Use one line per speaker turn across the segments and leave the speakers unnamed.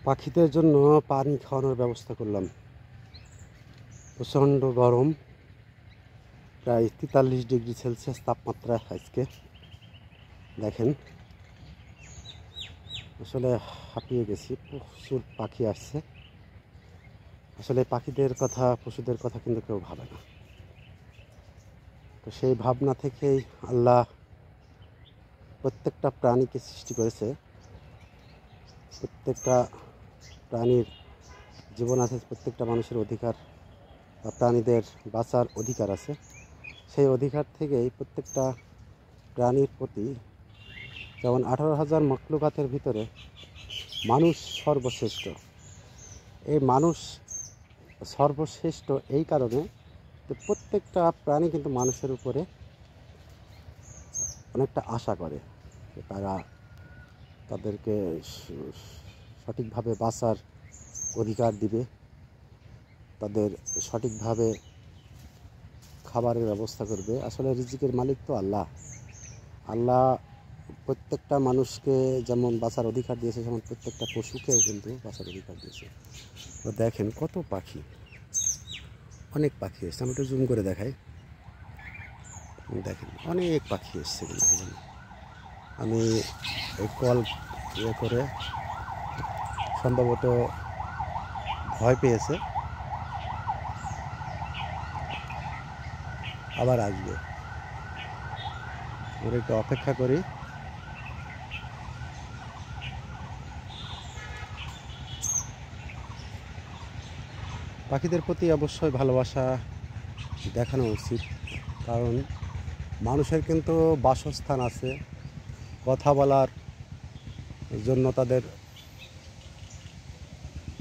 পাখিদের জন্য পানি খাওয়ানোর ব্যবস্থা করলাম। প্রচণ্ড গরম, প্রায় 43 ডিগ্রি সেলসিয়াস তাপমাত্রা আজকে। দেখেন, আসলে হাঁপিয়ে গেছি, প্রচুর পাখি আসছে। আসলে পাখিদের কথা, পশুদের কথা কিন্তু কেউ ভাবে না। তো সেই ভাবনা থেকেই আল্লাহ প্রত্যেকটা প্রাণীকে সৃষ্টি করেছে। প্রত্যেকটা প্রাণীর জীবন আছে, প্রত্যেকটা মানুষের অধিকার বা প্রাণীদের বাঁচার অধিকার আছে। সেই অধিকার থেকেই প্রত্যেকটা প্রাণীর প্রতি, যেমন 18,000 মখলুকাতের ভিতরে মানুষ সর্বশ্রেষ্ঠ। এই মানুষ সর্বশ্রেষ্ঠ এই কারণে যে প্রত্যেকটা প্রাণী কিন্তু মানুষের উপরে অনেকটা আশা করে যে তারা তাদেরকে সঠিকভাবে বাঁচার অধিকার দিবে, তাদের সঠিকভাবে খাবারের ব্যবস্থা করবে। আসলে রিজিকের মালিক তো আল্লাহ। আল্লাহ প্রত্যেকটা মানুষকে যেমন বাঁচার অধিকার দিয়েছে, যেমন প্রত্যেকটা পশুকেও কিন্তু বাঁচার অধিকার দিয়েছে। তো দেখেন কত পাখি, অনেক পাখি এসছে। আমি একটু জুম করে দেখাই। দেখেন অনেক পাখি এসছে কিন্তু এখানে। আমি এই কল করে সম্ভবত ভয় পেয়েছে, আবার আসবে। আমরা একটু অপেক্ষা করি। পাখিদের প্রতি অবশ্যই ভালোবাসা দেখানো উচিত, কারণ মানুষের কিন্তু বাসস্থান আছে, কথা বলার জন্য তাদের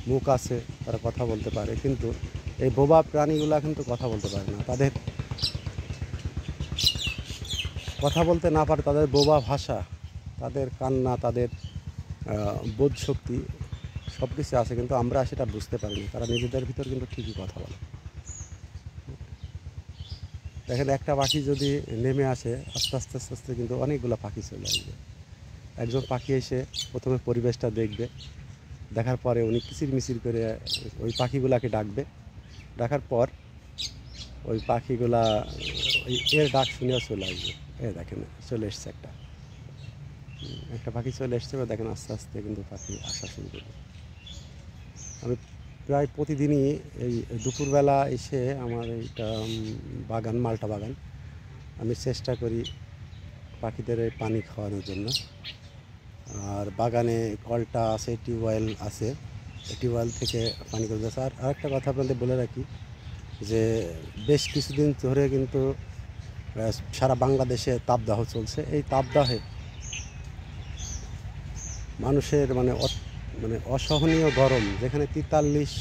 মুখ আছে, তারা কথা বলতে পারে। কিন্তু এই বোবা প্রাণীগুলা কিন্তু কথা বলতে পারে না। তাদের কথা বলতে না পারে, তাদের বোবা ভাষা, তাদের কান্না, তাদের বোধ শক্তি সব কিছু আছে, কিন্তু আমরা সেটা বুঝতে পারি না। তারা নিজেদের ভিতর কিন্তু ঠিকই কথা বলে। দেখেন একটা পাখি যদি নেমে আসে, আস্তে আস্তে আস্তে আস্তে কিন্তু অনেকগুলো পাখি চলে আসবে। একজন পাখি এসে প্রথমে পরিবেশটা দেখবে, দেখার পরে উনি কিচির মিচির করে ওই পাখিগুলাকে ডাকবে। ডাকার পর ওই পাখিগুলা এর ডাক শুনেও চলে আসবে। দেখেন চলে এসছে একটা পাখি চলে এসছে। দেখেন আস্তে আস্তে কিন্তু পাখি আসা শুরু করবে। আমি প্রায় প্রতিদিনই এই দুপুরবেলা এসে আমার এইটা বাগান, মালটা বাগান, আমি চেষ্টা করি পাখিদের পানি খাওয়ানোর জন্য। আর বাগানে কলটা আছে, টিউবওয়েল আছে, টিউবওয়েল থেকে পানি করে যাচ্ছে। আর আরেকটা কথা আপনাদের বলে রাখি যে বেশ কিছুদিন ধরে কিন্তু সারা বাংলাদেশে তাপদাহ চলছে। এই তাপদাহে মানুষের মানে অসহনীয় গরম, যেখানে 43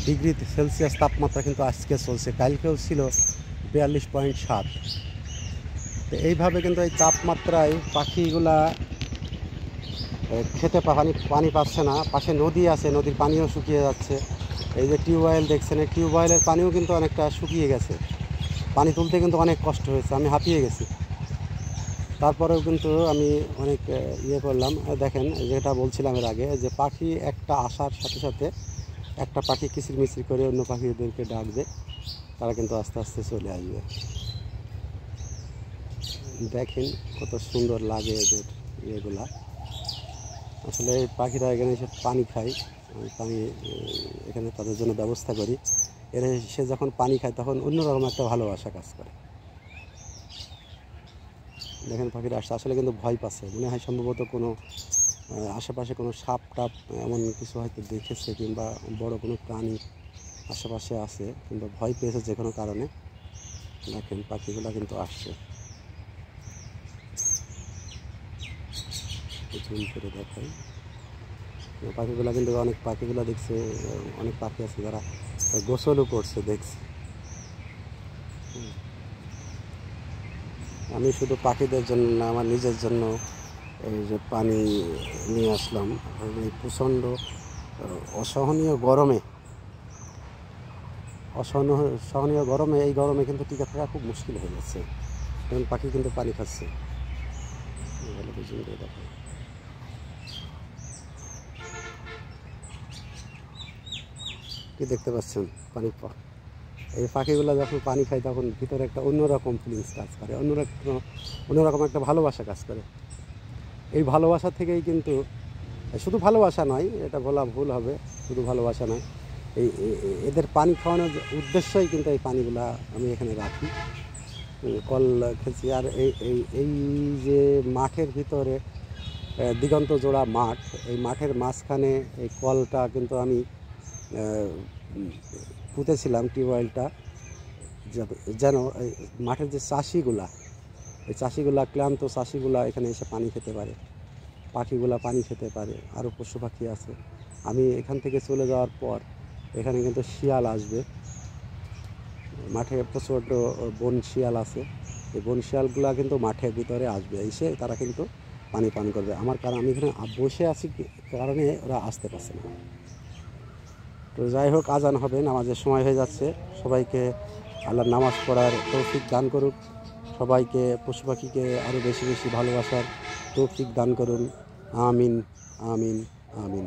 ডিগ্রি সেলসিয়াস তাপমাত্রা কিন্তু আজকে চলছে, কালকেও ছিল 42.7। তো এইভাবে কিন্তু এই তাপমাত্রায় পাখিগুলা খেতে পানি পাচ্ছে না। পাশে নদী আছে, নদীর পানিও শুকিয়ে যাচ্ছে। এই যে টিউবওয়েল দেখছেন, এই টিউবওয়েলের পানিও কিন্তু অনেকটা শুকিয়ে গেছে। পানি তুলতে কিন্তু অনেক কষ্ট হয়েছে, আমি হাঁপিয়ে গেছি। তারপরেও কিন্তু আমি অনেক করলাম। দেখেন যেটা বলছিলাম এর আগে, যে পাখি একটা আসার সাথে সাথে একটা পাখি কিচির মিচির করে অন্য পাখিদেরকে ডাকবে, তারা কিন্তু আস্তে আস্তে চলে আসবে। দেখেন কত সুন্দর লাগে এদের ইয়েগুলা। আসলে পাখিরা এখানে এসে পানি খায়, পানি এখানে তাদের জন্য ব্যবস্থা করি। এরা সে যখন পানি খায় তখন অন্যরকম একটা ভালোবাসা কাজ করে। দেখেন পাখিরা আসছে, আসলে কিন্তু ভয় পাচ্ছে। মনে হয় সম্ভবত কোনো আশেপাশে কোনো সাপ টাপ এমন কিছু হয়তো দেখেছে, কিংবা বড় কোনো প্রাণী আশেপাশে আছে, কিংবা ভয় পেয়েছে যে কোনো কারণে। দেখেন পাখিগুলো কিন্তু আসছে। জুম করে দেখাই, পাখিগুলো কিন্তু অনেক পাখিগুলো দেখছে, অনেক পাখি আছে যারা গোসলও করছে দেখছি। আমি শুধু পাখিদের জন্য না, আমার নিজের জন্য এই যে পানি নিয়ে আসলাম। এই প্রচণ্ড অসহনীয় গরমে এই গরমে কিন্তু টিকে থাকা খুব মুশকিল হয়ে যাচ্ছে। কারণ পাখি কিন্তু পানি খাচ্ছে। কি দেখতে পাচ্ছেন এই পাখিগুলো যখন পানি খায় তখন ভিতরে একটা অন্যরকম ফিলিংস কাজ করে, অন্যরকম একটা ভালোবাসা কাজ করে। এই ভালোবাসা থেকেই কিন্তু, শুধু ভালোবাসা নয়, এটা বলা ভুল হবে, শুধু ভালোবাসা নয়, এদের পানি খাওয়ানোর উদ্দেশ্যই কিন্তু এই পানিগুলা আমি এখানে রাখি, কল খেয়েছি। আর এই যে মাঠের ভিতরে দিগন্ত জোড়া মাঠ, এই মাঠের মাঝখানে এই কলটা কিন্তু আমি পুঁতেছিলাম, টিউবওয়েলটা, যেন এই মাঠের যে চাষিগুলা, এই চাষিগুলা, ক্লান্ত চাষিগুলা এখানে এসে পানি খেতে পারে, পাখিগুলা পানি খেতে পারে, আরও পশু পাখি আছে। আমি এখান থেকে চলে যাওয়ার পর এখানে কিন্তু শিয়াল আসবে, মাঠে প্রচণ্ড বন শিয়াল আছে, এই বন শিয়ালগুলা কিন্তু মাঠের ভিতরে আসবে, এসে তারা কিন্তু পানি পান করবে। কারণ আমি এখানে বসে আছি কারণে ওরা আসতে পারছে না। তো যাই হোক, আজান হবে, নামাজের সময় হয়ে যাচ্ছে। সবাইকে আল্লাহর নামাজ পড়ার তৌফিক দান করুক, সবাইকে পশু পাখিকে আরও বেশি বেশি ভালোবাসার তৌফিক দান করুন। আমিন, আমিন, আমিন।